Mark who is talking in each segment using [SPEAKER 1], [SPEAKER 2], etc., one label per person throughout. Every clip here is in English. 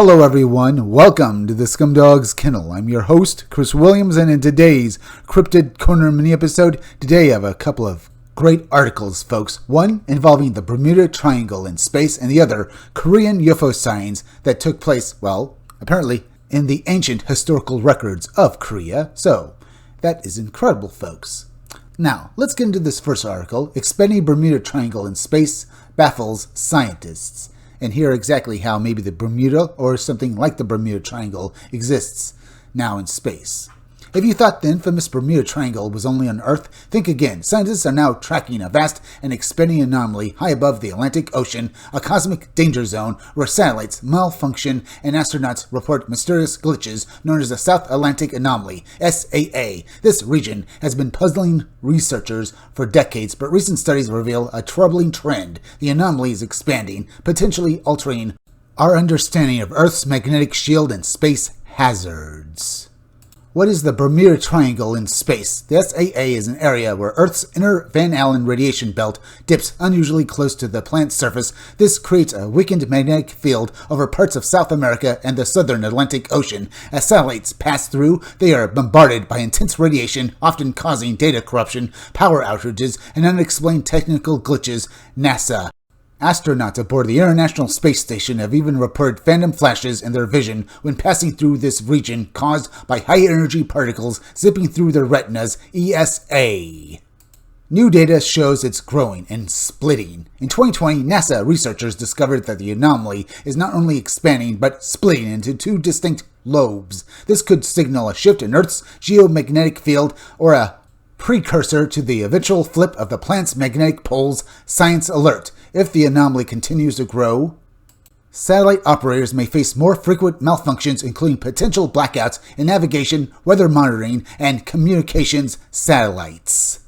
[SPEAKER 1] Hello everyone, welcome to the Scumdog's Kennel. I'm your host, Chris Williams, and in today's Cryptid Corner mini episode, today I have a couple of great articles, folks. One involving the Bermuda Triangle in space, and the other Kereian UFO sightings that took place, well, apparently in the ancient historical records of Kereian. So, that is incredible, folks. Now, let's get into this first article. Expanding Bermuda Triangle in space baffles scientists. And hear exactly how maybe the Bermuda, or something like the Bermuda Triangle, exists now in space. If you thought the infamous Bermuda Triangle was only on Earth, think again. Scientists are now tracking a vast and expanding anomaly high above the Atlantic Ocean, a cosmic danger zone where satellites malfunction and astronauts report mysterious glitches known as the South Atlantic Anomaly, SAA. This region has been puzzling researchers for decades, but recent studies reveal a troubling trend. The anomaly is expanding, potentially altering our understanding of Earth's magnetic shield and space hazards. What is the Bermuda Triangle in space? The SAA is an area where Earth's inner Van Allen radiation belt dips unusually close to the planet's surface. This creates a weakened magnetic field over parts of South America and the southern Atlantic Ocean. As satellites pass through, they are bombarded by intense radiation, often causing data corruption, power outages, and unexplained technical glitches. NASA astronauts aboard the International Space Station have even reported phantom flashes in their vision when passing through this region caused by high-energy particles zipping through their retinas, ESA. New data shows it's growing and splitting. In 2020, NASA researchers discovered that the anomaly is not only expanding but splitting into two distinct lobes. This could signal a shift in Earth's geomagnetic field or a precursor to the eventual flip of the planet's magnetic poles. Science alert. If the anomaly continues to grow, satellite operators may face more frequent malfunctions, including potential blackouts in navigation, weather monitoring, and communications satellites.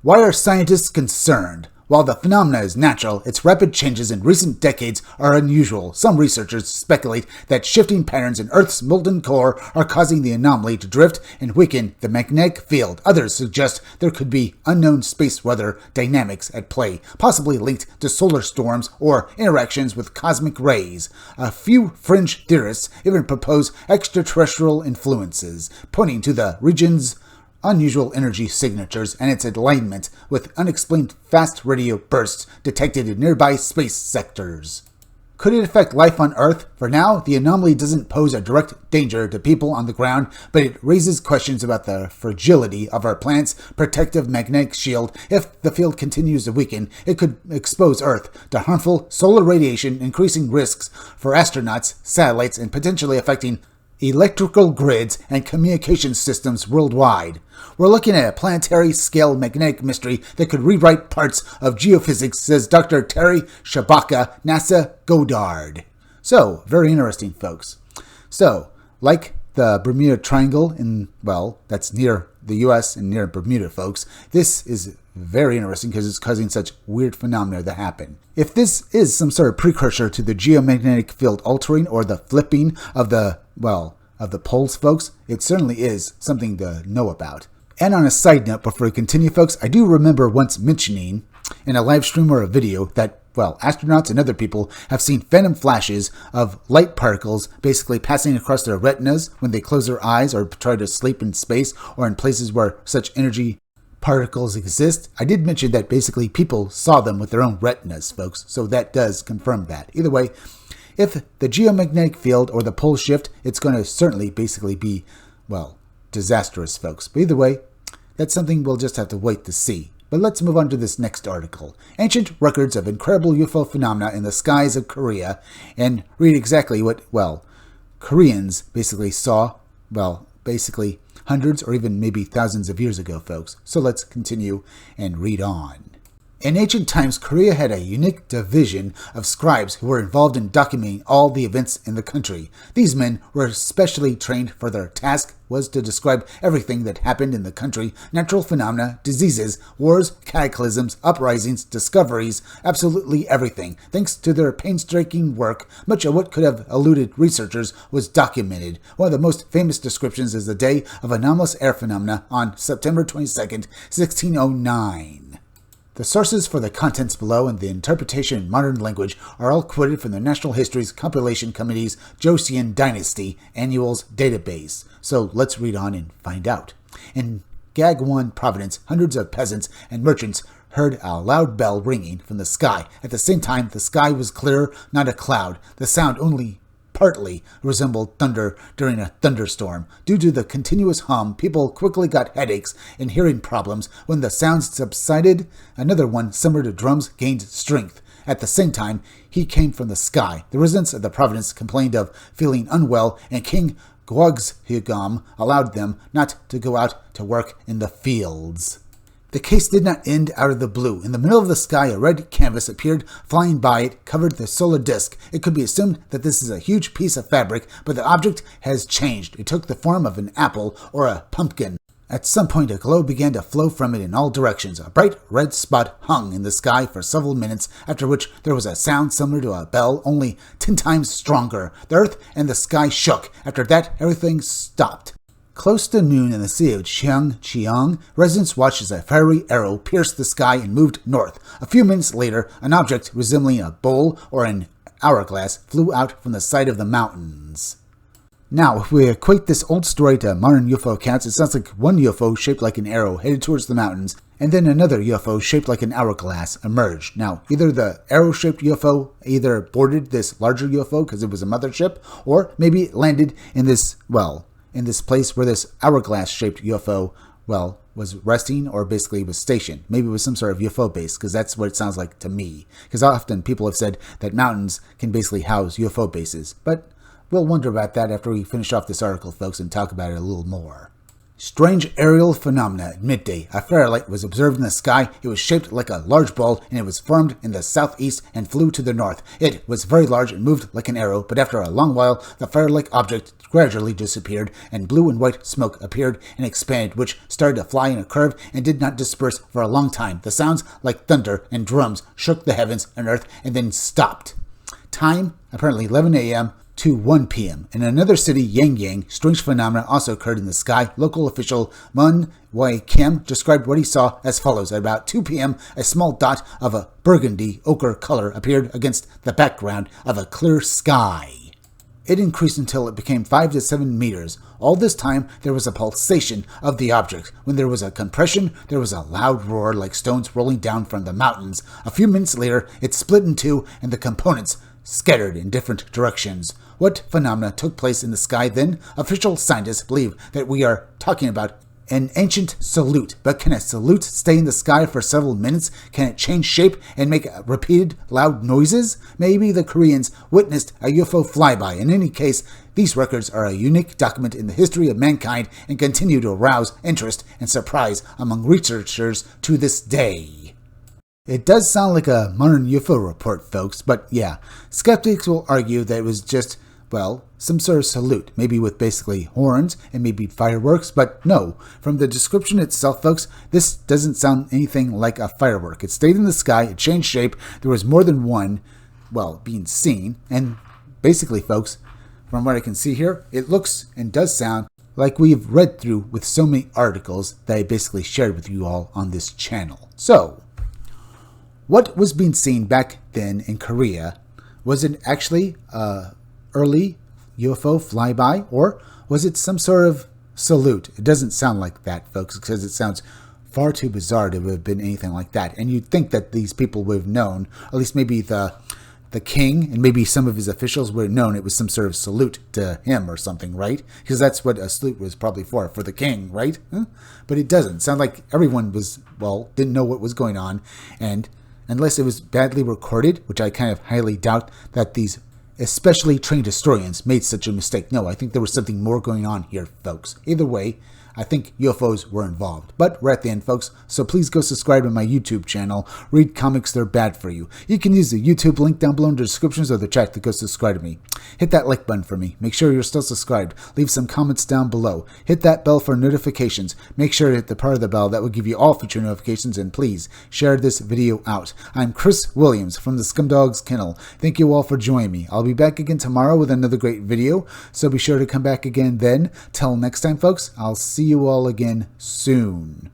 [SPEAKER 1] Why are scientists concerned? While the phenomena is natural, its rapid changes in recent decades are unusual. Some researchers speculate that shifting patterns in Earth's molten core are causing the anomaly to drift and weaken the magnetic field. Others suggest there could be unknown space weather dynamics at play, possibly linked to solar storms or interactions with cosmic rays. A few fringe theorists even propose extraterrestrial influences, pointing to the region's unusual energy signatures and its alignment with unexplained fast radio bursts detected in nearby space sectors. Could it affect life on Earth? For now, the anomaly doesn't pose a direct danger to people on the ground, but it raises questions about the fragility of our planet's protective magnetic shield. If the field continues to weaken, it could expose Earth to harmful solar radiation, increasing risks for astronauts, satellites, and potentially affecting electrical grids and communication systems worldwide. We're looking at a planetary-scale magnetic mystery that could rewrite parts of geophysics, says Dr. Terry Shabaka, NASA Goddard. So, very interesting, folks. So, like the Bermuda Triangle that's near the U.S. and near Bermuda, folks, this is very interesting because it's causing such weird phenomena that happen. If this is some sort of precursor to the geomagnetic field altering or the flipping of the poles, folks, it certainly is something to know about. And on a side note, before we continue, folks, I do remember once mentioning in a live stream or a video that, astronauts and other people have seen phantom flashes of light particles basically passing across their retinas when they close their eyes or try to sleep in space or in places where such energy particles exist. I did mention that basically people saw them with their own retinas, folks, so that does confirm that. Either way, if the geomagnetic field or the pole shift, it's going to certainly basically be, disastrous, folks. But either way, that's something we'll just have to wait to see. But let's move on to this next article. Ancient records of incredible UFO phenomena in the skies of Kereian, and read exactly what, Kereians basically saw, hundreds or even maybe thousands of years ago, folks. So let's continue and read on. In ancient times, Kereian had a unique division of scribes who were involved in documenting all the events in the country. These men were specially trained for their task was to describe everything that happened in the country, natural phenomena, diseases, wars, cataclysms, uprisings, discoveries, absolutely everything. Thanks to their painstaking work, much of what could have eluded researchers was documented. One of the most famous descriptions is the day of anomalous air phenomena on September 22nd, 1609. The sources for the contents below and the interpretation in modern language are all quoted from the National Histories Compilation Committee's Joseon Dynasty Annuals database. So let's read on and find out. In Gagwon Province, hundreds of peasants and merchants heard a loud bell ringing from the sky. At the same time, the sky was clear, not a cloud. The sound only partly resembled thunder during a thunderstorm. Due to the continuous hum, people quickly got headaches and hearing problems. When the sounds subsided, another one similar to drums gained strength. At the same time, he came from the sky. The residents of the province complained of feeling unwell, and King Gwaghigam allowed them not to go out to work in the fields. The case did not end out of the blue. In the middle of the sky, a red canvas appeared. Flying by it covered the solar disk. It could be assumed that this is a huge piece of fabric, but the object has changed. It took the form of an apple or a pumpkin. At some point, a glow began to flow from it in all directions. A bright red spot hung in the sky for several minutes, after which there was a sound similar to a bell, only 10 times stronger. The earth and the sky shook. After that, everything stopped. Close to noon in the city of Cheongcheong, residents watched as a fiery arrow pierced the sky and moved north. A few minutes later, an object resembling a bowl or an hourglass flew out from the side of the mountains. Now, if we equate this old story to modern UFO accounts, it sounds like one UFO shaped like an arrow headed towards the mountains, and then another UFO shaped like an hourglass emerged. Now, either the arrow-shaped UFO either boarded this larger UFO because it was a mothership, or maybe it landed in this place where this hourglass-shaped UFO, was resting or basically was stationed. Maybe it was some sort of UFO base, because that's what it sounds like to me. Because often people have said that mountains can basically house UFO bases. But we'll wonder about that after we finish off this article, folks, and talk about it a little more. Strange aerial phenomena at midday. A flare light was observed in the sky. It was shaped like a large ball, and it was formed in the southeast and flew to the north. It was very large and moved like an arrow, but after a long while, the flare-like object gradually disappeared, and blue and white smoke appeared and expanded, which started to fly in a curve and did not disperse for a long time. The sounds, like thunder and drums, shook the heavens and earth and then stopped. Time, apparently 11 a.m., to 1 p.m. In another city, Yangyang, strange phenomena also occurred in the sky. Local official Mun Wai Kim described what he saw as follows. At about 2 p.m., a small dot of a burgundy ochre color appeared against the background of a clear sky. It increased until it became 5 to 7 meters. All this time, there was a pulsation of the object. When there was a compression, there was a loud roar like stones rolling down from the mountains. A few minutes later, it split in two, and the components scattered in different directions. What phenomena took place in the sky then? Official scientists believe that we are talking about an ancient salute. But can a salute stay in the sky for several minutes? Can it change shape and make repeated loud noises? Maybe the Kereians witnessed a UFO flyby. In any case, these records are a unique document in the history of mankind and continue to arouse interest and surprise among researchers to this day. It does sound like a modern UFO report, folks, but yeah, skeptics will argue that it was just, some sort of salute, maybe with basically horns and maybe fireworks, but no. From the description itself, folks, this doesn't sound anything like a firework. It stayed in the sky, it changed shape, there was more than one, being seen, and basically, folks, from what I can see here, it looks and does sound like we've read through with so many articles that I basically shared with you all on this channel. So, what was being seen back then in Korea? Was it actually early UFO flyby, or was it some sort of salute? It doesn't sound like that, folks, because it sounds far too bizarre to have been anything like that. And you'd think that these people would have known, at least maybe the king and maybe some of his officials would have known it was some sort of salute to him or something, right? Because that's what a salute was probably for the king, right? But it doesn't. Sound like everyone was, didn't know what was going on, and unless it was badly recorded, which I kind of highly doubt that these especially trained historians made such a mistake. No, I think there was something more going on here, folks. Either way, I think UFOs were involved. But we're at the end, folks, so please go subscribe to my YouTube channel. Read comics, they're bad for you. You can use the YouTube link down below in the descriptions or the chat to go subscribe to me. Hit that like button for me. Make sure you're still subscribed. Leave some comments down below. Hit that bell for notifications. Make sure to hit the part of the bell that will give you all future notifications, and please share this video out. I'm Chris Williams from the Scumdogs Kennel. Thank you all for joining me. I'll be back again tomorrow with another great video, so be sure to come back again then. Till next time, folks, I'll see you all again soon.